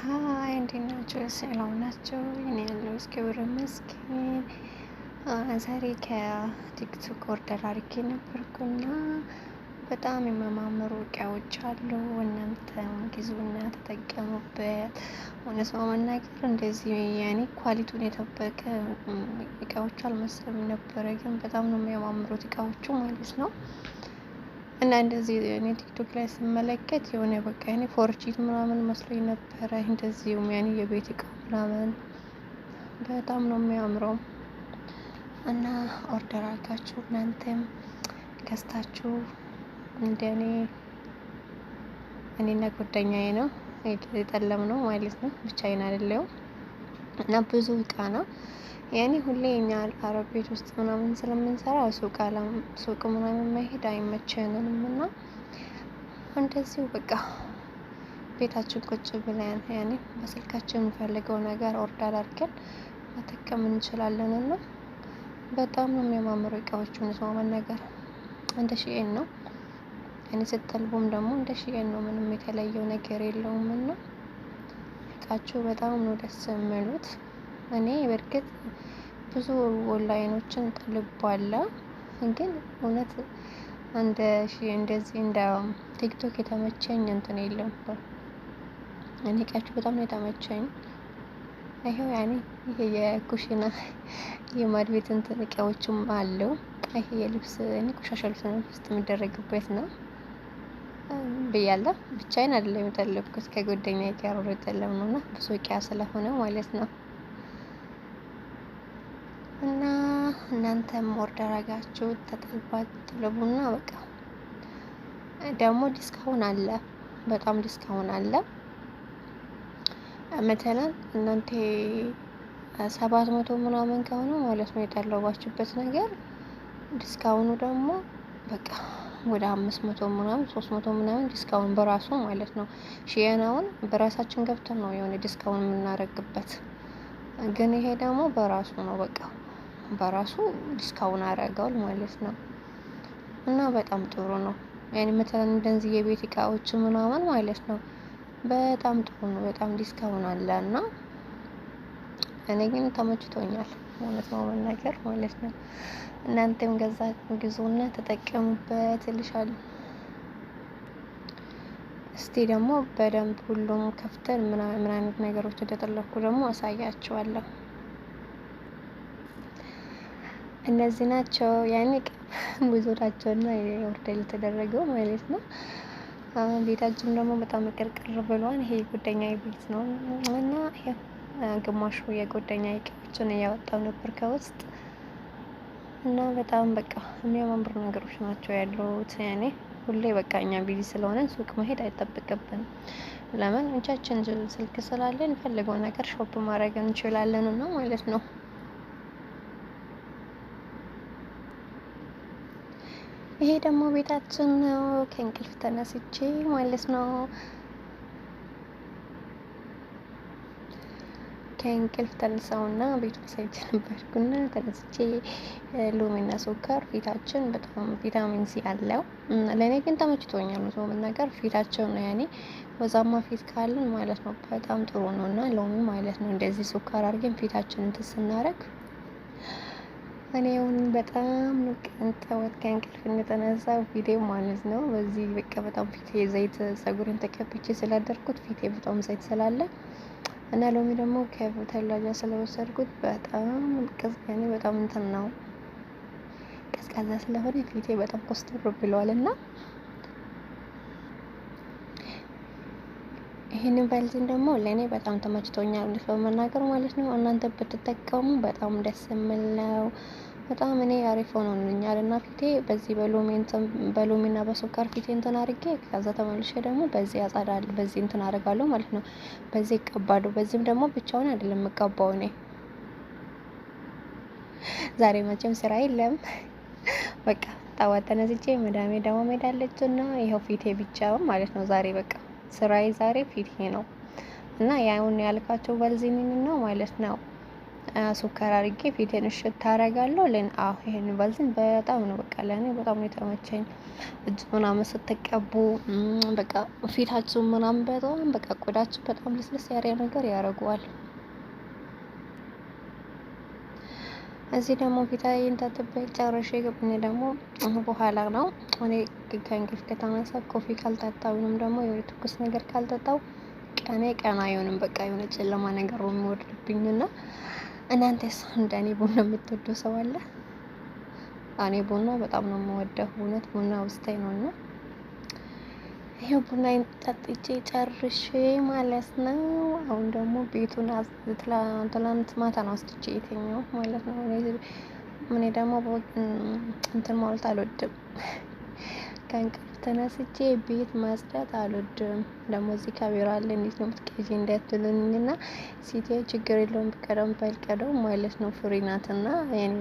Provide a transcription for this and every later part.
ሀይ እንዴት ናቸው? ሰላም ናቸው? እኔ ያለው እስኪብር መስኪን ዛሬ ከቲክቶክ ኦርደር አድርጌ ነበርኩና በጣም የሚያማምሩ እቃዎች አሉ። እናንተም ግዙና ተጠቀሙበት። እውነት መናገር እንደዚህ ያኔ ኳሊቲውን የጠበቀ እቃዎች አልመሰሉም ነበረ፣ ግን በጣም ነው የሚያማምሩት እቃዎቹ ማለት ነው። እና እንደዚህ እኔ ቲክቶክ ላይ ስመለከት የሆነ በቃ እኔ ፎርቺት ምናምን መስሎኝ ነበረ። እንደዚሁም ያኔ የቤት እቃ ምናምን በጣም ነው የሚያምረው። እና ኦርደር አድርጋችሁ እናንተም ገዝታችሁ እንደኔ እኔና ጓደኛዬ ነው የጠለም ነው ማለት ነው፣ ብቻዬን አይደለም። እና ብዙ እቃ ነው ያኔ ሁሌ እኛ አረብ ቤት ውስጥ ምናምን ስለምንሰራ ሱቅ ምናምን መሄድ አይመቸንም እና እንደዚሁ በቃ ቤታችን ቁጭ ብለን ያኔ በስልካችን የምንፈልገው ነገር ኦርደር አድርገን መጠቀም እንችላለን። እና በጣም ነው የሚያማምሩ እቃዎቹን ነው ነገር እንደ ሺኤን ነው። እኔ ስትጠልቡም ደግሞ እንደ ሺኤን ነው፣ ምንም የተለየው ነገር የለውም። እና እቃችሁ በጣም ነው ደስ የሚሉት። እኔ በርግጥ ብዙ ኦንላይኖችን ጠልባለሁ፣ ግን እውነት እንደዚህ እንደ ቲክቶክ የተመቸኝ እንትን የለም። እኔ እቃችሁ በጣም ነው የተመቸኝ። ይሄው ያኔ ይሄ የኩሽና የማድ ቤት እንትን እቃዎችም አለው። ይሄ የልብስ ቆሻሻ ልብስ ውስጥ የሚደረግበት ነው ብያለሁ። ብቻዬን አይደለም የጠለብኩት፣ ከጓደኛዬ ጋር ነው የጠለብነው እና ብዙ እቃ ስለሆነ ማለት ነው። እና እናንተም ኦርደር አድርጋችሁ ተጠልቡና በቃ ደግሞ ዲስካውንት አለ፣ በጣም ዲስካውንት አለ። መተናል እናንተ 700 ምናምን ከሆነ ማለት ነው የጠለባችሁበት ነገር፣ ዲስካውንቱ ደግሞ በቃ ወደ 500 ምናምን 300 ምናምን ዲስካውንት በራሱ ማለት ነው። ሺየናውን በራሳችን ገብተን ነው የሆነ ዲስካውንት የምናረግበት፣ ግን ይሄ ደግሞ በራሱ ነው በቃ በራሱ ዲስካውንት አረጋል ማለት ነው። እና በጣም ጥሩ ነው። ያኔ መተን እንደዚህ የቤት እቃዎች ምናምን ማለት ነው በጣም ጥሩ ነው። በጣም ዲስካውንት አለ እና እኔ ግን ተመችቶኛል እውነት ነው ነገር ማለት ነው። እናንተም ግዙና ተጠቀሙበት እልሻለሁ። እስቲ ደግሞ በደንብ ሁሉም ከፍተን ምን አይነት ነገሮች እንደጠለኩ ደግሞ አሳያችኋለሁ። እነዚህ ናቸው ያኔ ብዙ ናቸውና ኦርደር የተደረገው ማለት ነው። ቤታችን ደግሞ በጣም ቅርቅር ብሏል። ይሄ የጓደኛዬ ቤት ነው እና ግማሹ የጓደኛዬ እቃዎችን እያወጣው ነበር ከውስጥ እና በጣም በቃ የሚያማምሩ ነገሮች ናቸው ያሉት። ያኔ ሁሌ በቃ እኛ ቢዚ ስለሆነ ሱቅ መሄድ አይጠበቅብንም። ለምን እጃችን ስልክ ስላለን ፈልገው ነገር ሾፕ ማድረግ እንችላለን እና ማለት ነው። ይሄ ደግሞ ቤታችን ነው። ከእንቅልፍ ተነስቼ ማለት ነው ከእንቅልፍ ተነሳውና ቤቱን ሳይቼ ነበርኩና ተነስቼ ሎሚና ሱካር ፊታችን በጣም ቪታሚን ሲ አለው። ለኔ ግን ተመችቶኛል ነው ነገር ፊታቸው ነው ያኔ ወዛማ ፊት ካለን ማለት ነው በጣም ጥሩ ነውና ሎሚ ማለት ነው እንደዚህ ሱካር አድርገን ፊታችንን እንትን ስናረግ እኔ አሁን በጣም ነው ቀንጠወት ከእንቅልፍ እንደተነሳው ፊቴ ማለት ነው በዚህ በቃ በጣም ፊቴ ዘይት ፀጉሬን ተቀብቼ ስላደርኩት ፊቴ በጣም ዘይት ስላለ እና ሎሚ ደግሞ ከቡተላጃ ስለወሰድኩት በጣም ቀዝቃዛ በጣም እንትን ነው ቀዝቃዛ ስለሆነ ፊቴ በጣም ኮስተር ብሏልና ይሄንን ባልዚን ደግሞ ለኔ በጣም ተመችቶኛል እንደው ለመናገር ማለት ነው። እናንተ ብትጠቀሙ በጣም ደስ የሚል ነው። በጣም እኔ አሪፍ ሆኖልኛል እና ፊቴ በዚህ በሎሚና በሱካር ፊቴ እንትን አድርጌ ከዛ ተመልሼ ደግሞ በዚህ አጻዳለሁ፣ በዚህ እንትን አደርጋለሁ ማለት ነው። በዚህ እቀባለሁ። በዚህም ደግሞ ብቻውን አይደለም የምቀባው እኔ ዛሬ መቼም ስራ የለም። በቃ ጠዋት ተነስቼ መዳሜ ደግሞ ሄዳለችና ይሄው ፊቴ ብቻው ማለት ነው ዛሬ በቃ ስራዬ ዛሬ ፊቴ ነው እና ያውን ያልካቸው ባልዚኒን ነው ማለት ነው። ሱከር አድርጌ ፊቴን እሽት አደርጋለሁ። ይሄን ባልዚን በጣም ነው በቃ ለኔ በጣም ነው የተመቸኝ። እጅ ምናምን ስትቀቡ በቃ ፊታችሁ ምናምን በጣም በቃ ቆዳችሁ በጣም ልስልስ ያለ ነገር ያደርገዋል። እዚህ ደግሞ ፊታዬን ታጥቤ ጨርሼ እኔ ደግሞ በኋላ ነው እኔ ከእንቅልፍ ከተነሳ ኮፊ ካልጠጣው ወይንም ደግሞ የሆነ ትኩስ ነገር ካልጠጣው ቀና አይሆንም። በቃ የሆነ ጨለማ ነገር ነው የሚወርድብኝና እናንተስ እንደኔ ቡና የምትወዱ ሰው አለ? እኔ ቡና በጣም ነው የምወደው። እውነት ቡና ውስጤ ነውና ይሄው ቡናዬን ጠጥቼ ጨርሼ ማለት ነው። አሁን ደግሞ ቤቱን ትላንት ማታ ነው አስጥቼ የተኛው ማለት ነው። እኔ ደግሞ እንትን ማለት አልወድም። ከእንቅልፍ ተነስቼ ቤት ማጽዳት አልወድም። ደግሞ እዚህ ካሜራ አለ እንዴት ነው የምትቀጂ እንዳትሉኝና ሲቴ ችግር የለውም በቀደም ማለት ነው። ፍሪ ናትና ያኔ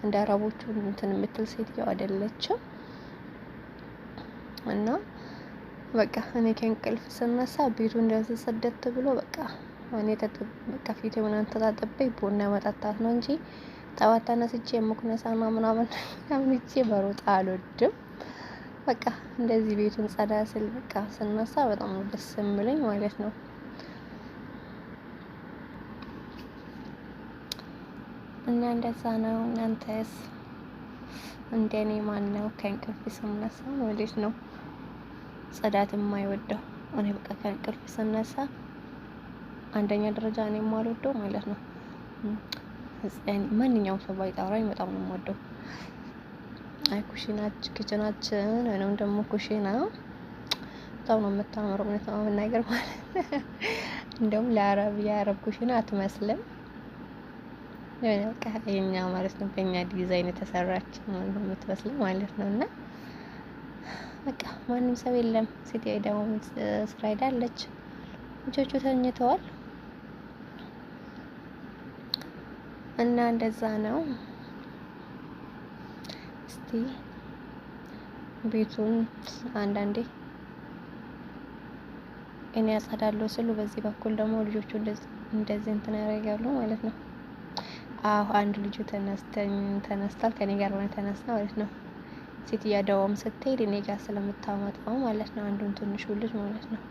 እንደ አረቦቹ እንትን የምትል ሴትዮ አይደለችም። እና በቃ እኔ ከእንቅልፍ ስነሳ ቤቱ እንደዚህ ጽድት ብሎ በቃ እኔ በቃ ፊቴ ምናምን ተጣጥቤ ቡና መጠጣት ነው እንጂ ጠዋት ተነስቼ ሙክነሳና ምናምን አምንቼ በሮጣ አልወድም። በቃ እንደዚህ ቤቱን ጸዳ ስል በቃ ስነሳ በጣም ነው ደስ የሚለኝ ማለት ነው። እና እንደዛ ነው። እናንተስ እንደኔ ማን ነው ከእንቅልፍ ስነሳ ማለት ነው ጽዳት የማይወደው? እኔ በቃ ከእንቅልፍ ስነሳ አንደኛ ደረጃ እኔ የማልወደው ማለት ነው ማንኛውም ሰው ባይጠራኝ በጣም ነው የምወደው። ኪችናችን ወይንም ደግሞ ኩሽና በጣም ነው የምታምረው እውነት ነው ነገር ማለት እንደውም የአረብ ኩሽና አትመስልም። በቃ የኛ ማለት ነው በእኛ ዲዛይን የተሰራች ነው የምትመስለው ማለት ነው። እና በቃ ማንም ሰው የለም። ሴትዬ ደግሞ ስራ ሄዳለች። ልጆቹ ተኝተዋል። እና እንደዛ ነው። እስቲ ቤቱን አንዳንዴ እኔ ያጸዳለሁ ስሉ በዚህ በኩል ደግሞ ልጆቹ እንደዚህ እንትን ያደርጋሉ ማለት ነው። አንድ ልጁ ተነስቷል ከኔ ጋር ነው ተነስታ ማለት ነው። ሴትያ ደዋም ስትሄድ እኔ ጋር ስለምታመጣው ማለት ነው። አንዱን ትንሹ ልጅ ማለት ነው።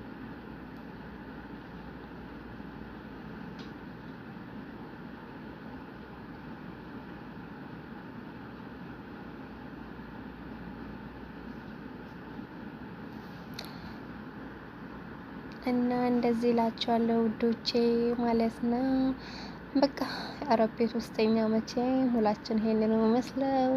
እና እንደዚህ እላችኋለሁ ውዶቼ ማለት ነው። በቃ አረብ ቤት ውስጠኛ መቼ ሁላችን ይሄንን ነው መስለው